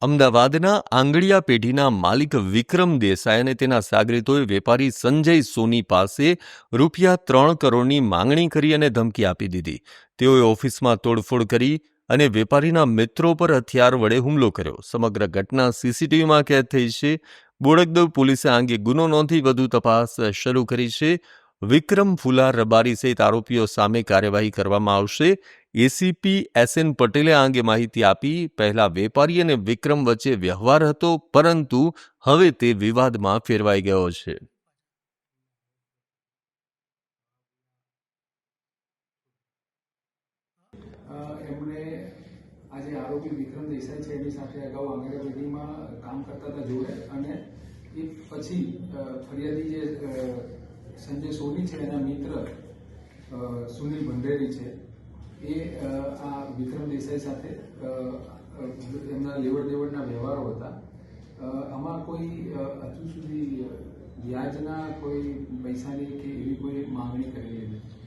અમદાવાદના આંગડિયા પેઢીના માલિક વિક્રમ દેસાઈ અને તેના સાગરીતોએ વેપારી સંજય સોની પાસે ₹3 કરોડની માંગણી કરી અને ધમકી આપી દીધી. તેઓએ ઓફિસમાં તોડફોડ કરી અને વેપારીના મિત્રો પર હથિયાર વડે હુમલો કર્યો. સમગ્ર ઘટના સીસીટીવીમાં કેદ થઈ છે. બોડકદેવ પોલીસે આ અંગે ગુનો નોંધી વધુ તપાસ શરૂ કરી છે. વિક્રમ ફુલાર રબારી સહિત આરોપીઓ સામે કાર્યવાહી કરવામાં આવશે. એસીપી એસએન પટેલે આ અંગે માહિતી આપી. પહેલા વેપારી અને વિક્રમ વચ્ચે વ્યવહાર હતો, પરંતુ હવે તે વિવાદમાં ફેરવાઈ ગયો છે. એમણે આજે આરોપી વિક્રમ દેસાઈ છે એની સાથે અગાઉ આંગડિયા પેઢીમાં કામ કરતા હતા જોડે, અને એ પછી ફરિયાદી જે સંજય સોની છે એના મિત્ર સુનિલ ભંડેરી છે એ આ વિક્રમ દેસાઈ સાથે એમના લેવડ દેવડના વ્યવહારો હતા. આમાં કોઈ હજુ સુધી વ્યાજના કોઈ પૈસાની કે એવી કોઈ માંગણી કરેલી નથી.